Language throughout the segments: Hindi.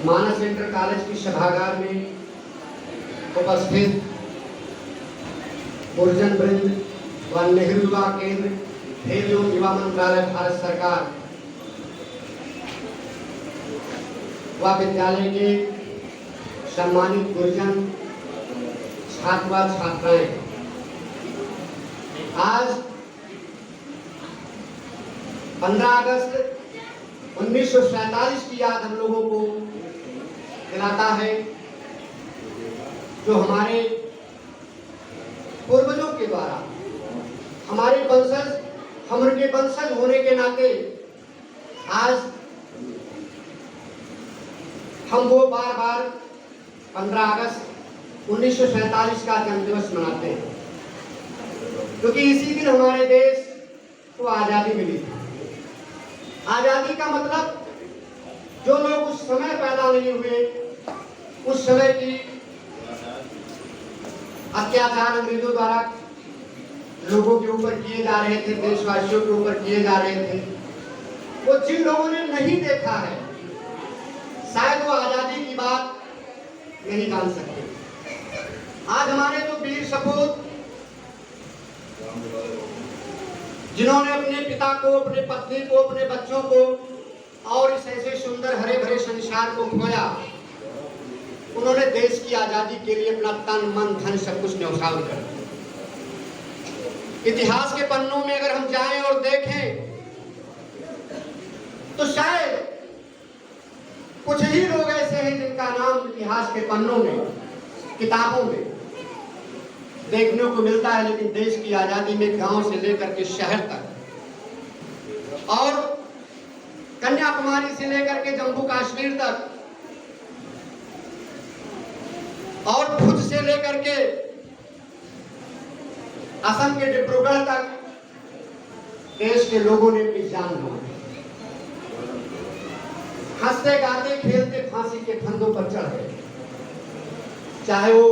मानस इंटर कॉलेज की सभागार में उपस्थित गुरुजन वृंद व नेहरू युवा केंद्र खेल एवं युवा मंत्रालय भारत सरकार व विद्यालय के सम्मानित गुरुजन छात्र व छात्राएं, आज 15 अगस्त 1947 की याद हम लोगों को दिलाता है, जो हमारे पूर्वजों के द्वारा हमारे वंशज, हम उनके वंशज होने के नाते आज हम वो बार बार 15 अगस्त 1947 का जन्मदिवस मनाते हैं, क्योंकि इसी दिन हमारे देश को आज़ादी मिली थी। आज़ादी का मतलब, जो लोग उस समय पैदा नहीं हुए, उस समय की अत्याचार अंग्रेजों द्वारा लोगों के ऊपर किए जा रहे थे, देशवासियों के ऊपर किए जा रहे थे, वो जिन लोगों ने नहीं देखा है, शायद वो आज़ादी की बात नहीं जान सकते। आज हमारे जो वीर सपूत, जिन्होंने अपने पिता को, अपने पत्नी को, अपने बच्चों को और इस ऐसे सुंदर हरे भरे संसार को खोया, उन्होंने देश की आजादी के लिए अपना तन मन धन सब कुछ न्यौछावर कर दिया। इतिहास के पन्नों में अगर हम जाएं और देखें तो शायद कुछ ही लोग ऐसे हैं जिनका नाम इतिहास के पन्नों में, किताबों में देखने को मिलता है, लेकिन देश की आजादी में गांव से लेकर के शहर तक और कन्याकुमारी से लेकर के जम्मू कश्मीर तक और भुज से लेकर के असम के डिब्रूगढ़ तक देश के लोगों ने अपनी जान गंवाई। हंसते गाते खेलते फांसी के फंदों पर चढ़ गए, चाहे वो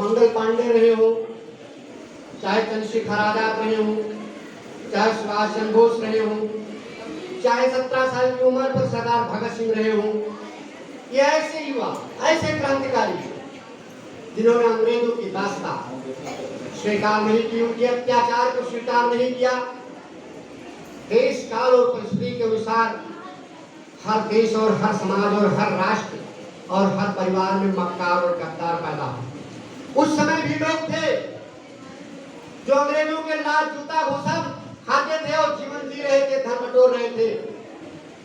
मंगल पांडे रहे हो, चाहे चंद्रशेखर आजाद रहे हो, चाहे सुभाष चंद्र बोस रहे हो, चाहे 17 साल की उम्र पर सरदार भगत सिंह रहे हो, ये ऐसे युवा, ऐसे क्रांतिकारी जिन्होंने अंग्रेजों की दास्ता स्वीकार नहीं की, उनके अत्याचार को स्वीकार नहीं किया। देश काल और परिस्थिति के अनुसार हर देश और हर समाज और हर राष्ट्र और हर परिवार में मक्कार और गद्दार पैदा हुए। उस समय भी लोग थे जो अंग्रेजों के लाल जूता भूषण खाते थे और जीवन जी रहे थे, धन बटोर रहे थे,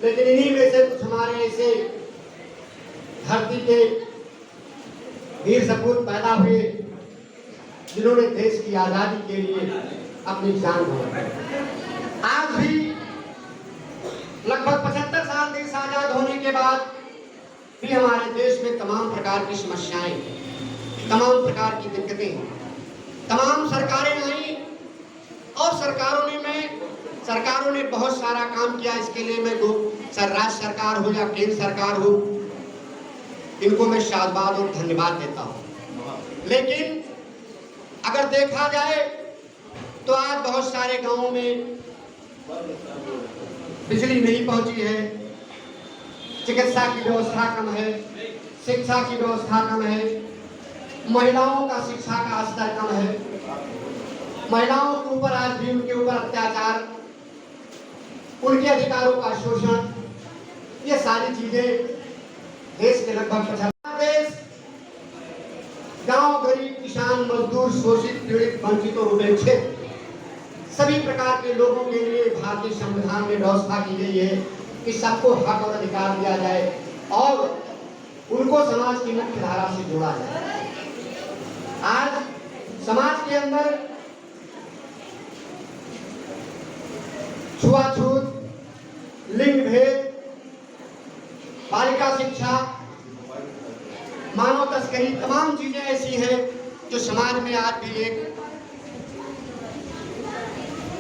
लेकिन इन्हीं में से कुछ हमारे ऐसे धरती के वीर सपूत पैदा हुए जिन्होंने देश की आजादी के लिए अपनी जान गंवाई। आज भी लगभग 75 साल देश आजाद होने के बाद भी हमारे देश में तमाम प्रकार की समस्याएं, तमाम प्रकार की दिक्कतें, तमाम सरकारें आई और सरकारों ने बहुत सारा काम किया। इसके लिए मैं राज्य सरकार हो या केंद्र सरकार हो, इनको मैं शाबाश और धन्यवाद देता हूं। लेकिन अगर देखा जाए तो आज बहुत सारे गांवों में बिजली नहीं पहुंची है, चिकित्सा की व्यवस्था कम है, शिक्षा की व्यवस्था कम है, महिलाओं का शिक्षा का स्तर कम है, महिलाओं के ऊपर आज भी उनके ऊपर अत्याचार, उनके अधिकारों का शोषण, ये सारी चीजें देश के लगभग 75 देश, गांव, गरीब, किसान, मजदूर, शोषित, पीड़ित, वंचित और उपेक्षित सभी प्रकार के लोगों के लिए भारतीय संविधान में व्यवस्था की गई है कि सबको हक और अधिकार दिया जाए और उनको समाज की मुख्य धारा से जोड़ा जाए। आज समाज के अंदर छुआछूत, लिंग भेद, बालिका शिक्षा, मानव तस्करी, तमाम चीजें ऐसी हैं जो समाज में आज भी एक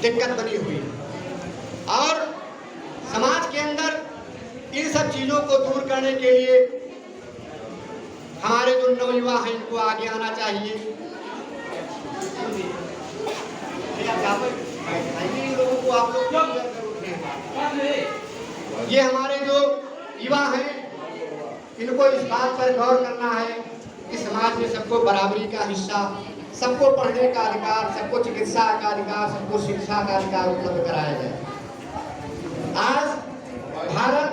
दिक्कत बनी हुई है और समाज के अंदर इन सब चीजों को दूर करने के लिए हमारे जो नवयुवा हैं इनको आगे आना चाहिए। लोगों को आप लोग, ये हमारे जो युवा हैं इनको इस बात पर गौर करना है कि समाज में सबको बराबरी का हिस्सा, सबको पढ़ने का अधिकार, सबको चिकित्सा का अधिकार, सबको शिक्षा का अधिकार उपलब्ध कराया जाए। आज भारत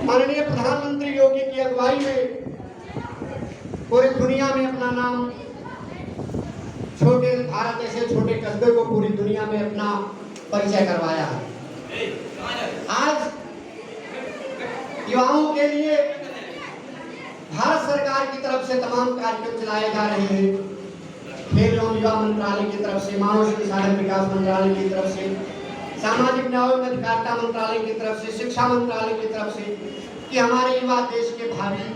माननीय प्रधानमंत्री योगी की अगुवाई में पूरी दुनिया में अपना नाम, छोटे भारत ऐसे छोटे कस्बे को पूरी दुनिया में अपना परिचय करवाया। आज युवाओं के लिए भारत सरकार की तरफ से तमाम कार्यक्रम चलाए जा रहे हैं। खेल एवं युवा मंत्रालय की तरफ से, मानव संसाधन विकास मंत्रालय की तरफ से, सामाजिक न्याय एवं अधिकारिता मंत्रालय की तरफ से, शिक्षा मंत्रालय की तरफ से, कि हमारे युवा देश के भावी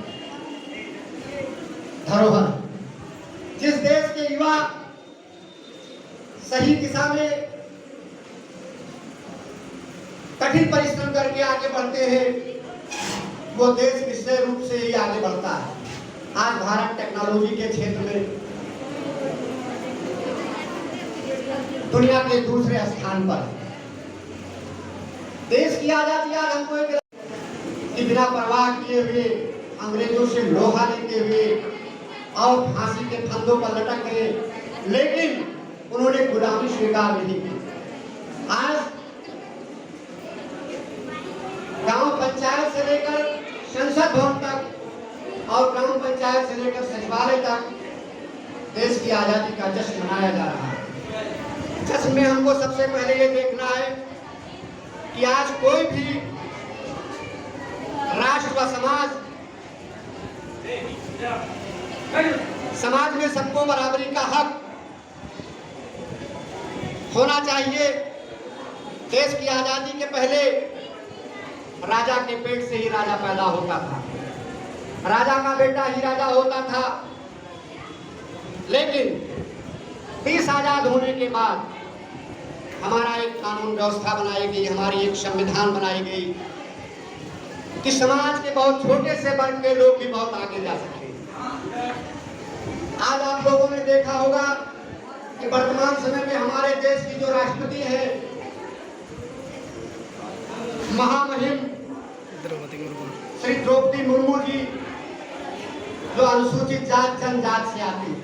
धरोहर। जिस देश के युवा सही दिशा में कठिन परिश्रम करके आगे बढ़ते हैं, वो देश निश्चय रूप से ही आगे बढ़ता है। आज भारत टेक्नोलॉजी के क्षेत्र में दुनिया के दूसरे स्थान पर। देश की आजादी आज हमको एक कि बिना परवाह किए हुए, अंग्रेजों से लोहा लेते हुए और फांसी के फंदों पर लटक गए, लेकिन उन्होंने गुलामी स्वीकार नहीं की। आज गांव पंचायत से लेकर संसद भवन तक और ग्राम पंचायत से लेकर सचिवालय तक देश की आजादी का जश्न मनाया जा रहा है। जश्न में हमको सबसे पहले ये देखना है कि आज कोई भी राष्ट्र व समाज में सबको बराबरी का हक होना चाहिए। देश की आजादी के पहले राजा के पेट से ही राजा पैदा होता था, राजा का बेटा ही राजा होता था। लेकिन देश आजाद होने के बाद हमारा एक कानून व्यवस्था बनाई गई, हमारी एक संविधान बनाई गई कि समाज के बहुत छोटे से वर्ग के लोग भी बहुत आगे जा सके। आज आप लोगों ने देखा होगा कि वर्तमान समय में हमारे देश की जो राष्ट्रपति है, महामहिम श्री द्रौपदी मुर्मू जी, जो अनुसूचित जात जनजात से आती है,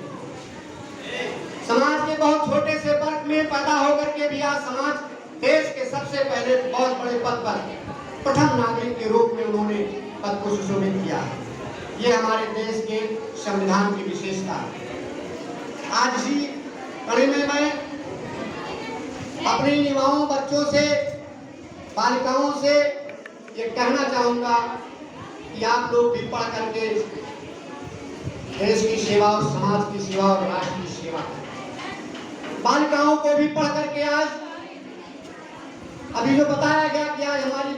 समाज के बहुत छोटे से वर्ग में पैदा होकर के भी आज समाज देश के सबसे पहले बहुत बड़े पद पर प्रथम नागरिक के रूप में उन्होंने पद को सुशोभित किया। ये हमारे देश के संविधान की विशेषता है। आज इसी कड़ी में मैं अपने युवाओं, बच्चों से, बालिकाओं से ये कहना चाहूंगा कि आप लोग भी पढ़ करके देश की सेवा और समाज की सेवा और राष्ट्र की सेवा करें। बालिकाओं को भी पढ़ करके आज अभी जो बताया गया कि आज हमारी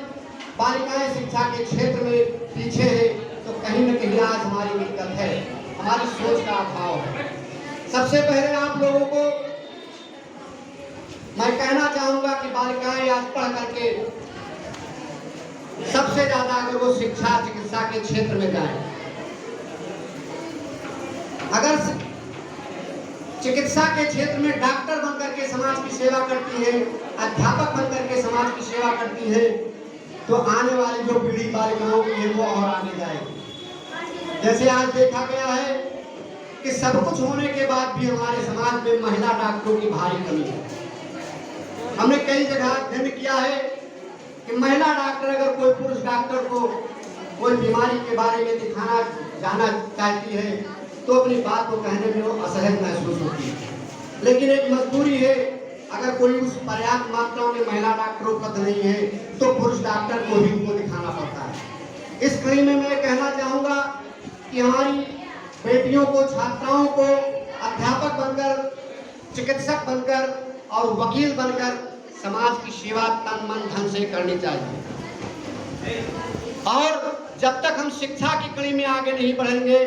बालिकाएं शिक्षा के क्षेत्र में पीछे है, तो कहीं न कहीं आज हमारी दिक्कत है, हमारी सोच का अभाव है। सबसे पहले आप लोगों को मैं कहना चाहूंगा कि बालिकाएं आज पढ़ करके सबसे ज्यादा अगर वो शिक्षा चिकित्सा के क्षेत्र में जाए, अगर चिकित्सा के क्षेत्र में डॉक्टर बनकर के समाज की सेवा करती है, अध्यापक बनकर के समाज की सेवा करती है, तो आने वाली जो पीढ़ी बालिकाओं की है वो और आगे जाएगी। जैसे आज देखा गया है कि सब कुछ होने के बाद भी हमारे समाज में महिला डॉक्टरों की भारी कमी है। हमने कई जगह अध्ययन किया है कि महिला डॉक्टर अगर कोई पुरुष डॉक्टर को कोई बीमारी के बारे में दिखाना जाना चाहती है तो अपनी बात को कहने में वो असहज महसूस होती है। लेकिन एक मजबूरी है, अगर कोई उस पर्याप्त मात्रा में महिला डॉक्टर उपलब्ध नहीं है तो पुरुष डॉक्टर को ही उनको दिखाना पड़ता है। इस कड़ी में मैं कहना चाहूँगा कि हमारी बेटियों को, छात्राओं को अध्यापक बनकर, चिकित्सक बनकर और वकील बनकर समाज की सेवा तन मन धन से करनी चाहिए। और जब तक हम शिक्षा की कड़ी में आगे नहीं बढ़ेंगे